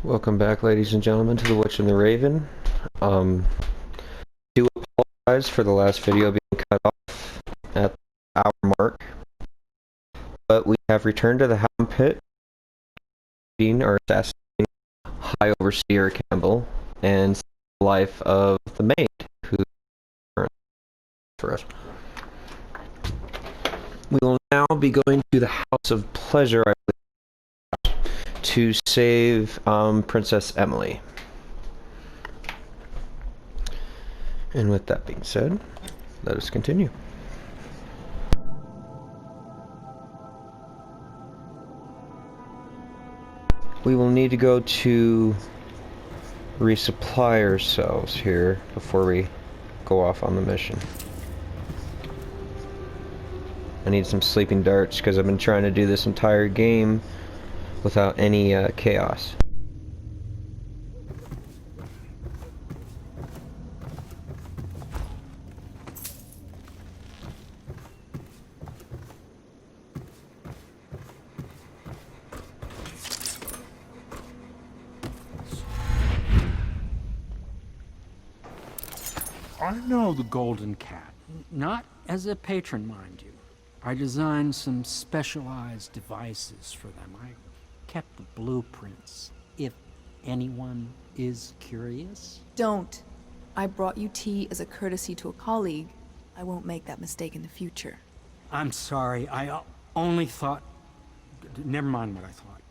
Welcome back, ladies and gentlemen, to The Witch and the Raven. Do apologize for the last video being cut off at the hour mark, but we have returned to the Hound Pit, or assassinating High Overseer Campbell, and the life of the maid, who for us. We will now be going to the House of Pleasure, I believe, to save Princess Emily. And with that being said, let us continue. We will need to go to resupply ourselves here before we go off on the mission. I need some sleeping darts because I've been trying to do this entire game without any chaos. I know the Golden Cat. Not as a patron, mind you. I designed some specialized devices for them. I kept the blueprints, if anyone is curious. Don't. I brought you tea as a courtesy to a colleague. I won't make that mistake in the future. I'm sorry, I only thought... Never mind what I thought.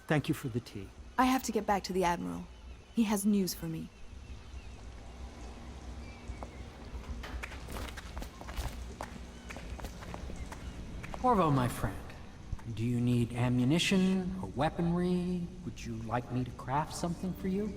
Thank you for the tea. I have to get back to the Admiral. He has news for me. Corvo, my friend, do you need ammunition or weaponry? Would you like me to craft something for you?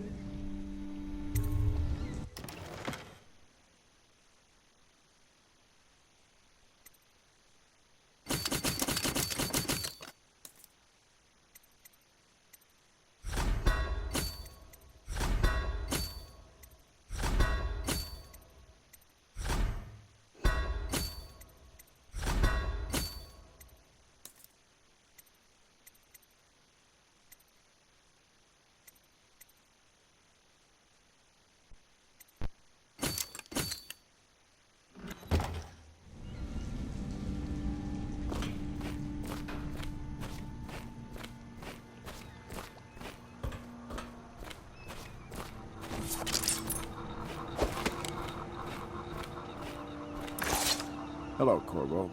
Hello, Corvo.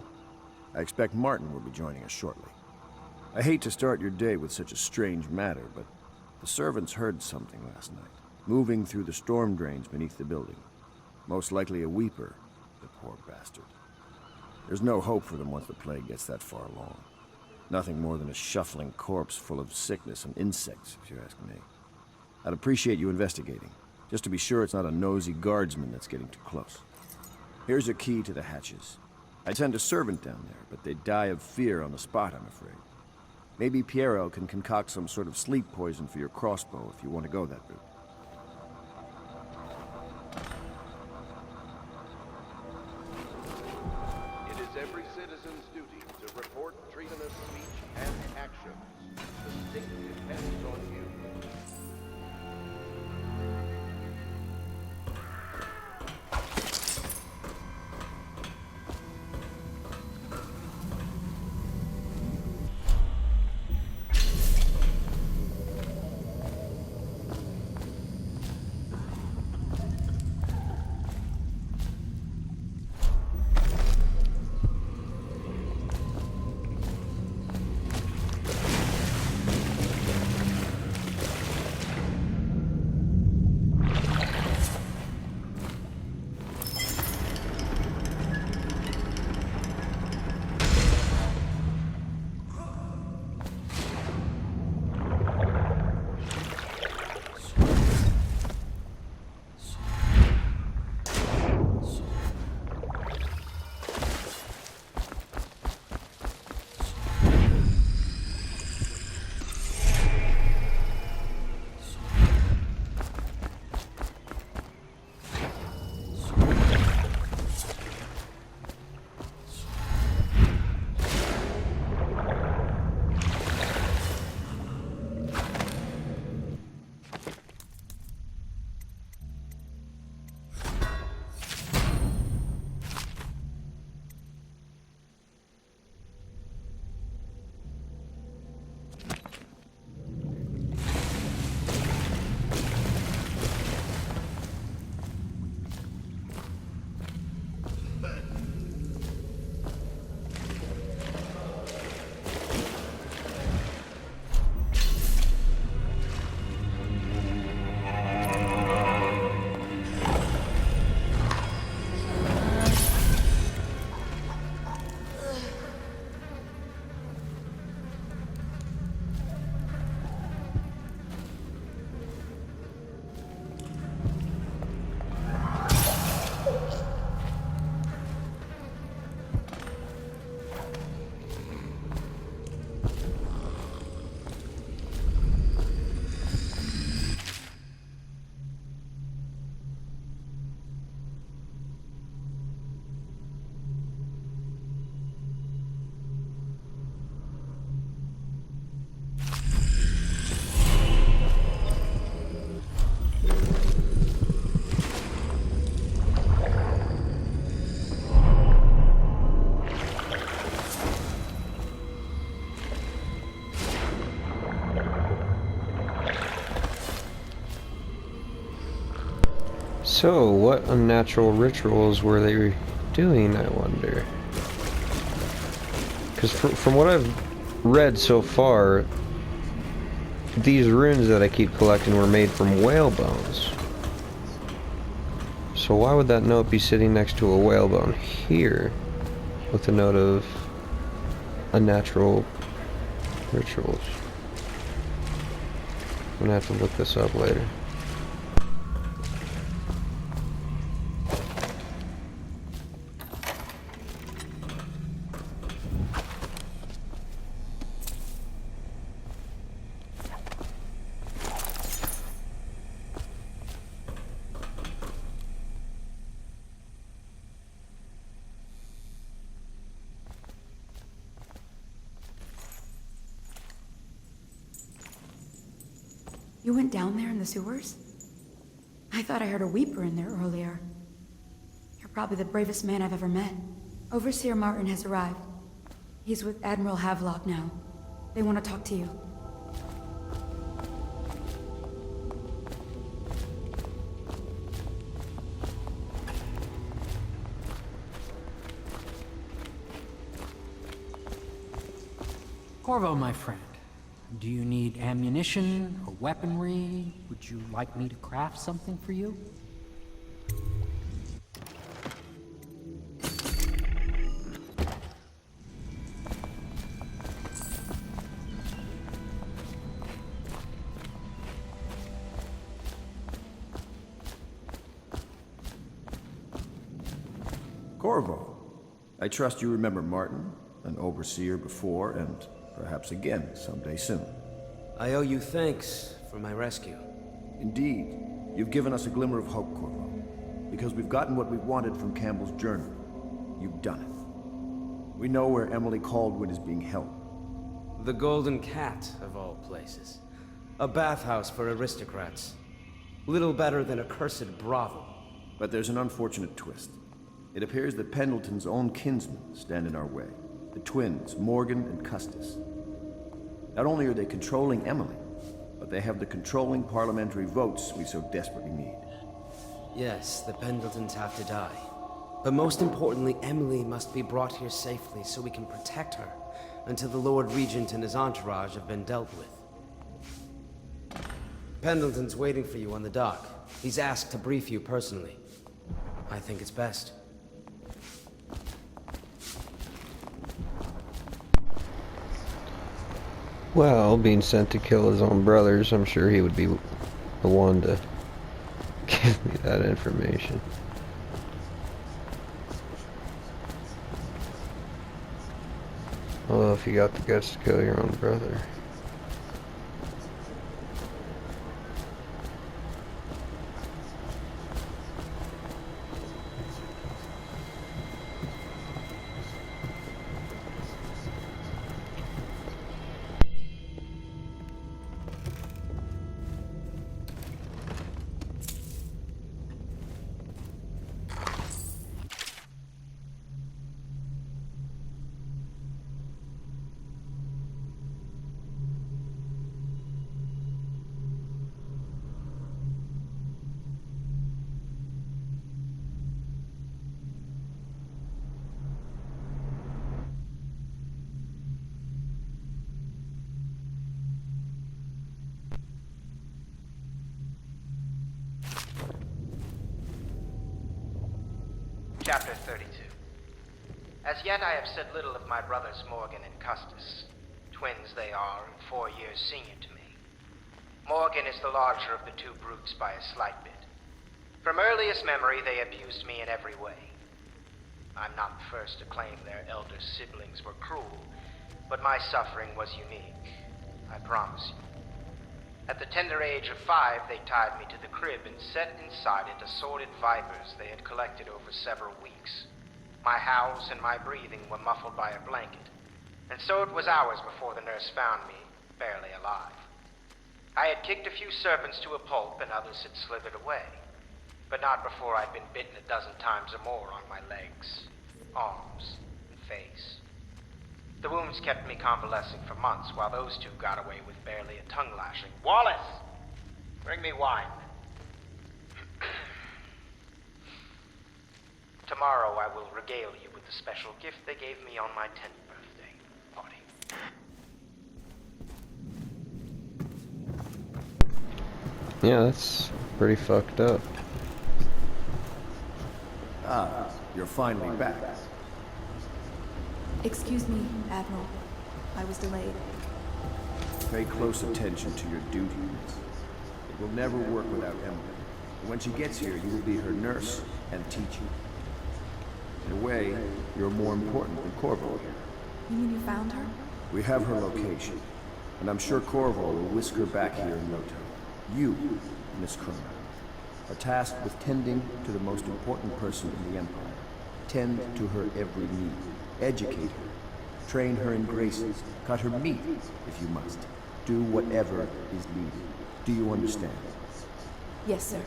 I expect Martin will be joining us shortly. I hate to start your day with such a strange matter, but the servants heard something last night, moving through the storm drains beneath the building. Most likely a weeper, the poor bastard. There's no hope for them once the plague gets that far along. Nothing more than a shuffling corpse full of sickness and insects, if you ask me. I'd appreciate you investigating, just to be sure it's not a nosy guardsman that's getting too close. Here's a key to the hatches. I'd send a servant down there, but they'd die of fear on the spot, I'm afraid. Maybe Piero can concoct some sort of sleep poison for your crossbow if you want to go that route. It is every citizen's duty to report treasonous speech and actions. The state depends on you. So, what unnatural rituals were they doing, I wonder? Because from what I've read so far, these runes that I keep collecting were made from whale bones. So why would that note be sitting next to a whale bone here with a note of unnatural rituals? I'm gonna have to look this up later. You went down there in the sewers? I thought I heard a weeper in there earlier. You're probably the bravest man I've ever met. Overseer Martin has arrived. He's with Admiral Havelock now. They want to talk to you. Corvo, my friend, do you need ammunition or weaponry? Would you like me to craft something for you? Corvo, I trust you remember Martin, an overseer before, and perhaps again someday soon. I owe you thanks for my rescue. Indeed, you've given us a glimmer of hope, Corvo. Because we've gotten what we wanted from Campbell's journal. You've done it. We know where Emily Caldwell is being held. The Golden Cat, of all places. A bathhouse for aristocrats. Little better than a cursed brothel. But there's an unfortunate twist. It appears that Pendleton's own kinsmen stand in our way. The twins, Morgan and Custis. Not only are they controlling Emily, but they have the controlling parliamentary votes we so desperately need. Yes, the Pendletons have to die. But most importantly, Emily must be brought here safely so we can protect her until the Lord Regent and his entourage have been dealt with. Pendleton's waiting for you on the dock. He's asked to brief you personally. I think it's best. Well, being sent to kill his own brothers, I'm sure he would be the one to give me that information. Well, if you got the guts to kill your own brother. Chapter 32. As yet I have said little of my brothers Morgan and Custis. Twins they are, and 4 years senior to me. Morgan is the larger of the two brutes by a slight bit. From earliest memory they abused me in every way. I'm not the first to claim their elder siblings were cruel, but my suffering was unique, I promise you. At the tender age of 5, they tied me to the crib and set inside it assorted vipers they had collected over several weeks. My howls and my breathing were muffled by a blanket, and so it was hours before the nurse found me, barely alive. I had kicked a few serpents to a pulp and others had slithered away, but not before I'd been bitten a dozen times or more on my legs, arms, and face. The wounds kept me convalescing for months while those two got away with barely a tongue lashing. Wallace! Bring me wine. Tomorrow I will regale you with the special gift they gave me on my 10th birthday party. Yeah, that's pretty fucked up. Ah, you're finally back. Excuse me, Admiral. I was delayed. Pay close attention to your duties. It will never work without Emily. When she gets here, you will be her nurse and teacher. In a way, you're more important than Corvo here. You mean you found her? We have her location, and I'm sure Corvo will whisk her back here in no time. You, Miss Cronin, are tasked with tending to the most important person in the Empire. Tend to her every need. Educate her. Train her in graces. Cut her meat, if you must. Do whatever is needed. Do you understand? Yes, sir.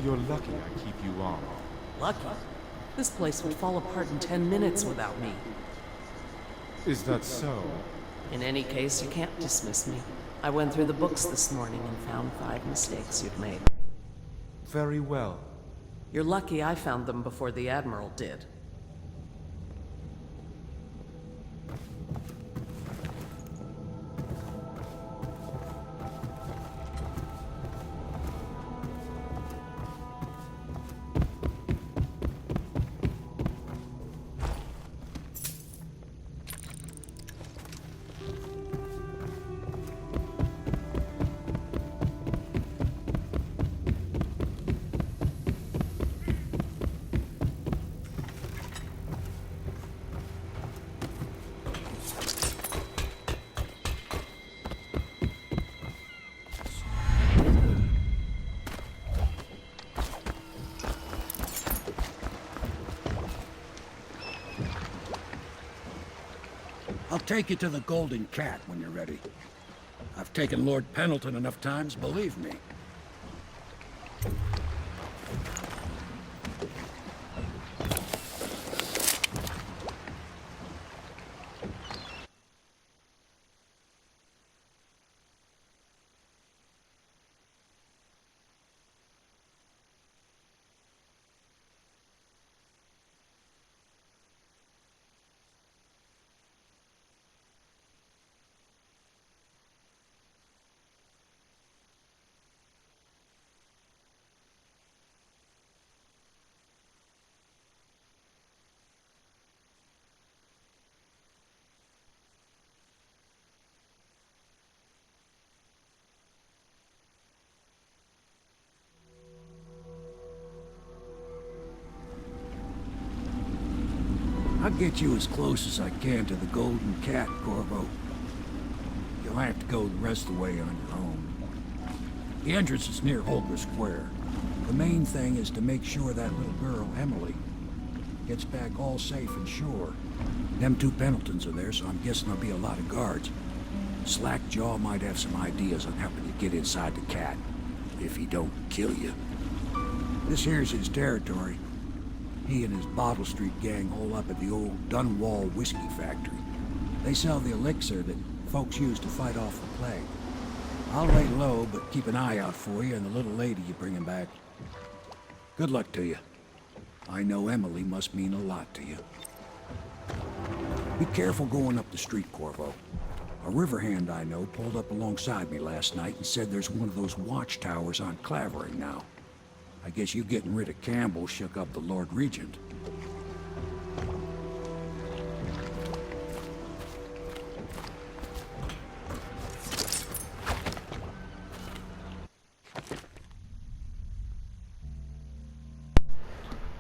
You're lucky I keep you on. Lucky? This place would fall apart in 10 minutes without me. Is that so? In any case, you can't dismiss me. I went through the books this morning and found 5 mistakes you'd made. Very well. You're lucky I found them before the Admiral did. I'll take you to the Golden Cat when you're ready. I've taken Lord Pendleton enough times, believe me. I'll get you as close as I can to the Golden Cat, Corvo. You'll have to go the rest of the way on your own. The entrance is near Holger Square. The main thing is to make sure that little girl, Emily, gets back all safe and sure. Them 2 Pendletons are there, so I'm guessing there'll be a lot of guards. Slackjaw might have some ideas on helping you get inside the cat, if he don't kill you. This here's his territory. He and his Bottle Street gang hole up at the old Dunwall whiskey factory. They sell the elixir that folks use to fight off the plague. I'll lay low, but keep an eye out for you and the little lady you bring him back. Good luck to you. I know Emily must mean a lot to you. Be careful going up the street, Corvo. A river hand I know pulled up alongside me last night and said there's one of those watchtowers on Clavering now. I guess you getting rid of Campbell shook up the Lord Regent.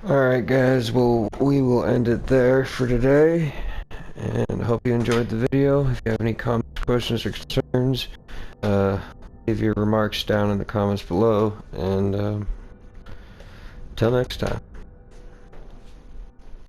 Alright guys, well we will end it there for today, and hope you enjoyed the video. If you have any comments, questions, or concerns, leave your remarks down in the comments below, and till next time.